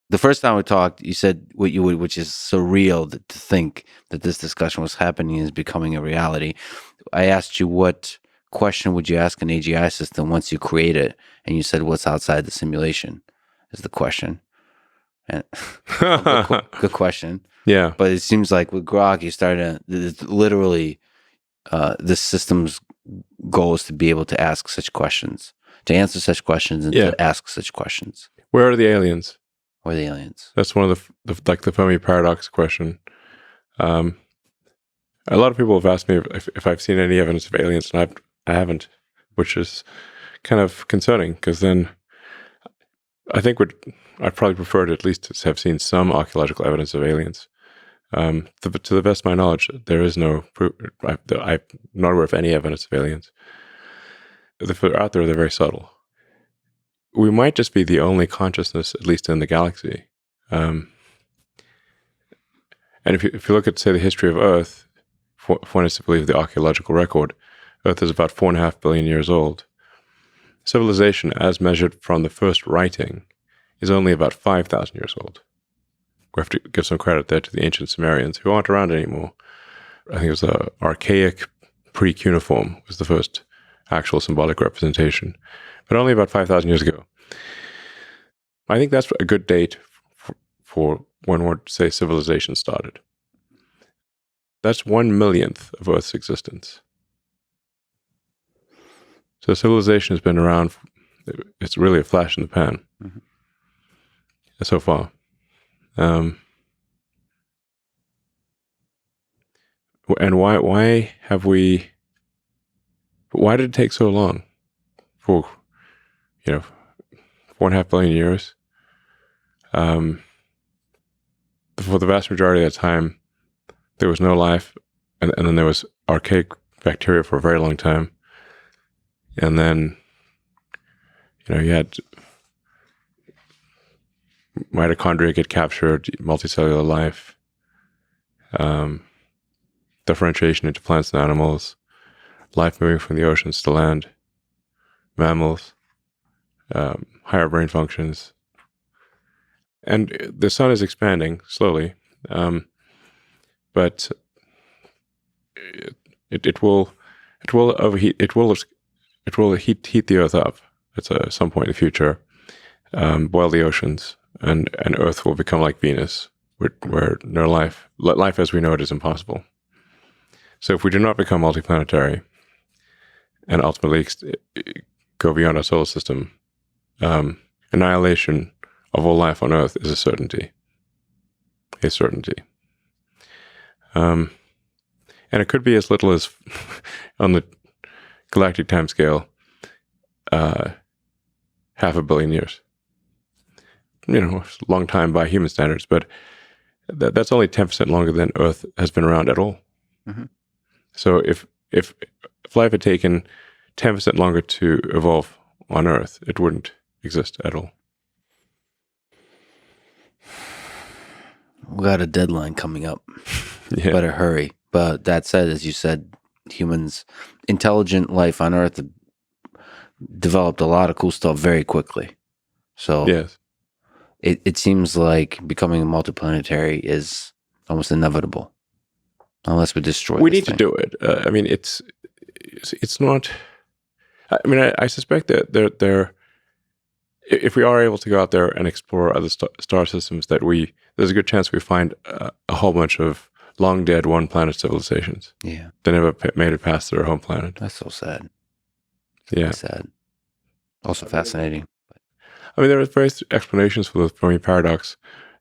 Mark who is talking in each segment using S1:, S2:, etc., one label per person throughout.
S1: The first time we talked, you said which is surreal to think that this discussion was happening is becoming a reality. I asked you what question would you ask an AGI system once you create it, and you said what's outside the simulation is the question. And good question.
S2: Yeah.
S1: But it seems like with Grok, you started literally this system's goal is to be able to ask such questions, to answer such questions, and to ask such questions.
S2: Where are the aliens?
S1: Where are the aliens?
S2: That's one of the Fermi paradox question. A lot of people have asked me if I've seen any evidence of aliens, and I haven't, which is kind of concerning, because then I think I'd probably prefer to at least have seen some archaeological evidence of aliens. To the best of my knowledge, there is no proof. I'm not aware of any evidence of aliens. If they're out there, they're very subtle. We might just be the only consciousness, at least in the galaxy. And if you look at, say, the history of Earth, if one is to believe the archaeological record, Earth is about 4.5 billion years old. Civilization, as measured from the first writing, is only about 5,000 years old. We have to give some credit there to the ancient Sumerians, who aren't around anymore. I think it was the archaic pre-cuneiform was the first actual symbolic representation, but only about 5,000 years ago. I think that's a good date for when we're, say, civilization started. That's 1/1,000,000th of Earth's existence. So civilization has been around. It's really a flash in the pan so far. And why have we? Why did it take so long? For 4.5 billion years. For the vast majority of that time, there was no life, and then there was archaic bacteria for a very long time, and then you had mitochondria get captured, multicellular life, differentiation into plants and animals, life moving from the oceans to land, mammals, higher brain functions. And the sun is expanding slowly, but it will overheat. It will heat the Earth up at some point in the future, boil the oceans, and Earth will become like Venus, where no life as we know it is impossible. So if we do not become multiplanetary and ultimately go beyond our solar system, annihilation of all life on Earth is a certainty. A certainty. And it could be as little as, on the galactic timescale, 500 million years. A long time by human standards, but that's only 10% longer than Earth has been around at all. Mm-hmm. So if life had taken 10% longer to evolve on Earth, it wouldn't exist at all.
S1: We got a deadline coming up.
S2: Yeah.
S1: Better hurry. But that said, as you said, humans, intelligent life on Earth developed a lot of cool stuff very quickly. So
S2: yes.
S1: It seems like becoming multiplanetary is almost inevitable, unless we destroy.
S2: We need to do it. I mean, it's not. I mean, I suspect that there. If we are able to go out there and explore other star systems, there's a good chance we find a whole bunch of long dead one planet civilizations.
S1: Yeah,
S2: that never made it past their home planet.
S1: That's so sad.
S2: Yeah,
S1: sad. Also fascinating.
S2: I mean, there are various explanations for the Fermi paradox,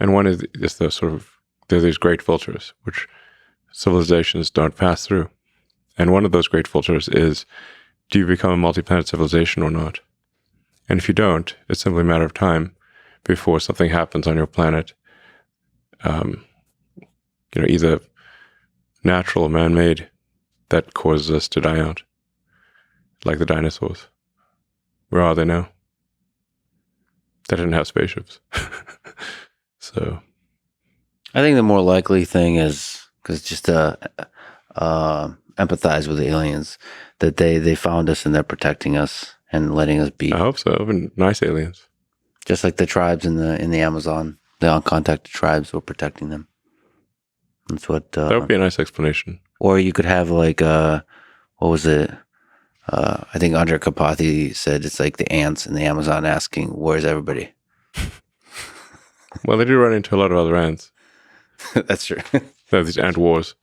S2: and one is just the sort of there are these great filters which civilizations don't pass through, and one of those great filters is: do you become a multi-planet civilization or not? And if you don't, it's simply a matter of time before something happens on your planet, either natural or man-made, that causes us to die out, like the dinosaurs. Where are they now? They didn't have spaceships. So
S1: I think the more likely thing is, because just to empathize with the aliens, that they found us and they're protecting us and letting us be.
S2: I hope so. Nice aliens.
S1: Just like the tribes in the Amazon The uncontacted tribes were protecting them. That's what.
S2: That would be a nice explanation.
S1: Or you could have like what was it? I think Andre Kapathy said it's like the ants in the Amazon asking, "Where's everybody?"
S2: Well, they do run into a lot of other ants.
S1: That's true.
S2: They have these ant wars.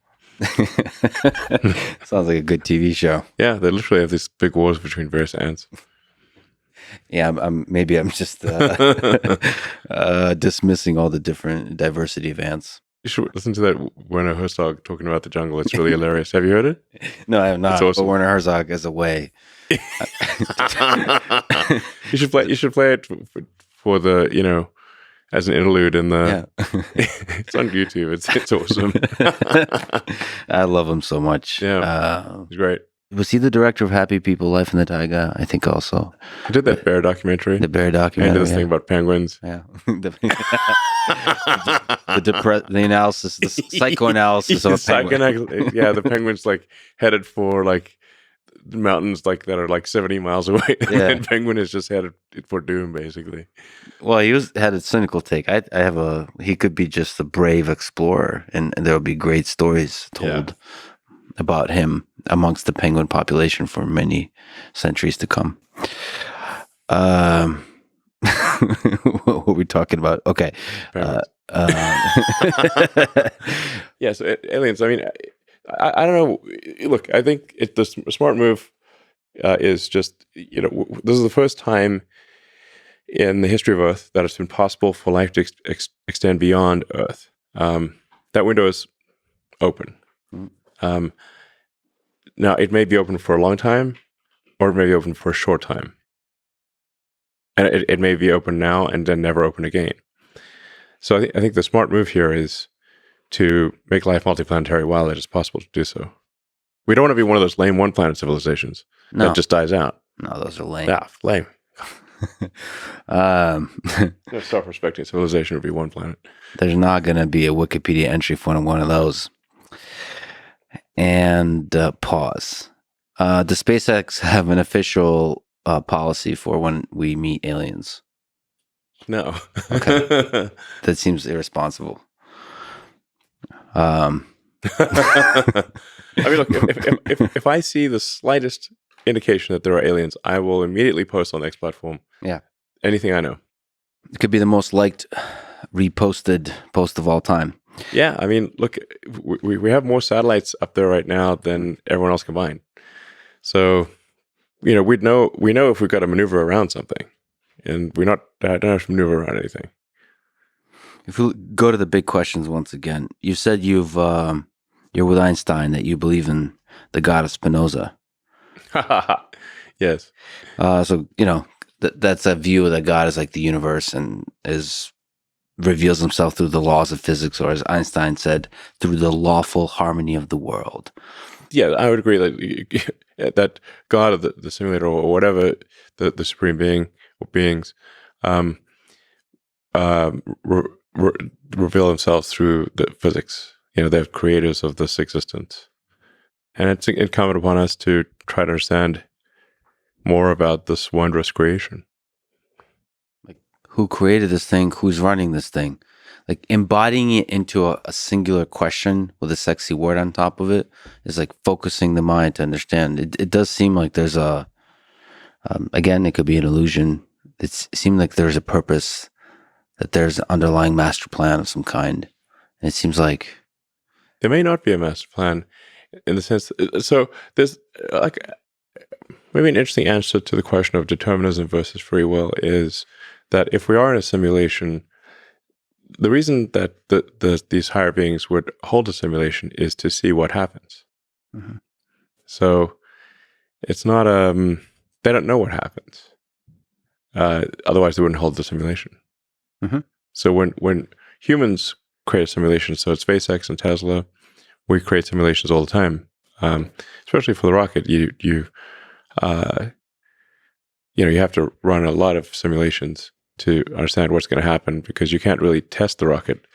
S1: Sounds like a good TV show.
S2: Yeah, they literally have these big wars between various ants.
S1: Yeah, maybe I'm just dismissing all the different diversity of ants.
S2: You should listen to that Werner Herzog talking about the jungle. It's really hilarious. Have you heard it?
S1: No, I have not.
S2: It's awesome.
S1: But Werner Herzog is away.
S2: You should play it for the as an interlude in the. Yeah. It's on YouTube. It's awesome.
S1: I love him so much.
S2: Yeah, he's great.
S1: Was he the director of Happy People, Life in the Taiga? I think also.
S2: He did that bear documentary.
S1: The bear documentary.
S2: And did this thing about penguins.
S1: Yeah. the analysis, the psychoanalysis of a penguin.
S2: Yeah, the penguin's like headed for like mountains like that are like 70 miles away.
S1: Yeah.
S2: And penguin is just headed for doom, basically.
S1: Well, he had a cynical take. He could be just a brave explorer, and there will be great stories told about him amongst the penguin population for many centuries to come. What were we talking about? Okay.
S2: Yeah, so aliens, I mean, I don't know. Look, I think the smart move is just, this is the first time in the history of Earth that it's been possible for life to extend beyond Earth. That window is open. Now, it may be open for a long time, or it may be open for a short time. And it may be open now and then never open again. So I think the smart move here is to make life multiplanetary while it is possible to do so. We don't want to be one of those lame one-planet civilizations that just dies out.
S1: No, those are lame.
S2: Yeah, lame. Self-respecting civilization would be one planet.
S1: There's not going to be a Wikipedia entry for one of those. And pause. Does SpaceX have an official policy for when we meet aliens?
S2: No.
S1: Okay. That seems irresponsible.
S2: I mean, look, if I see the slightest indication that there are aliens, I will immediately post on the X platform.
S1: Yeah.
S2: Anything I know.
S1: It could be the most liked, reposted post of all time.
S2: Yeah, I mean, look, we have more satellites up there right now than everyone else combined. So, we know if we've got to maneuver around something, and I don't have to maneuver around anything.
S1: If we go to the big questions once again, you said you're with Einstein that you believe in the God of Spinoza.
S2: Yes.
S1: So that's a view that God is like the universe and reveals himself through the laws of physics, or as Einstein said, through the lawful harmony of the world.
S2: Yeah, I would agree that God of the simulator or whatever, the supreme being or beings, reveal themselves through the physics. They're creators of this existence. And it's incumbent upon us to try to understand more about this wondrous creation.
S1: Like, who created this thing? Who's running this thing? Like, embodying it into a singular question with a sexy word on top of it is like focusing the mind to understand. It does seem like there's again, it could be an illusion. It seemed like there's a purpose, that there's an underlying master plan of some kind. And it seems like
S2: there may not be a master plan in the sense. So there's maybe an interesting answer to the question of determinism versus free will is that if we are in a simulation, the reason that these higher beings would hold a simulation is to see what happens. Mm-hmm. So it's not they don't know what happens. Otherwise, they wouldn't hold the simulation. Mm-hmm. So when humans create a simulation, so it's SpaceX and Tesla, we create simulations all the time. Especially for the rocket, you have to run a lot of simulations to understand what's going to happen, because you can't really test the rocket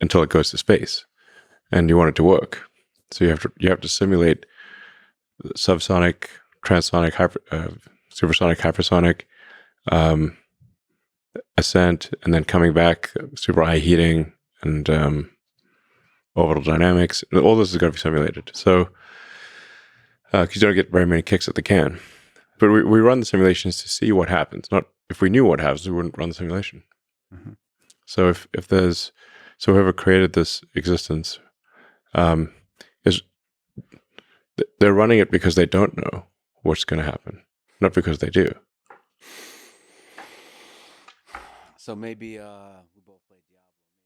S2: until it goes to space, and you want it to work. So you have to simulate subsonic, transonic, supersonic, hypersonic, ascent and then coming back, super high heating and orbital dynamics. All this is going to be simulated. So, because you don't get very many kicks at the can. But we run the simulations to see what happens. Not if we knew what happens, we wouldn't run the simulation.
S1: Mm-hmm.
S2: So if there's whoever created this existence is they're running it because they don't know what's going to happen, not because they do.
S1: So maybe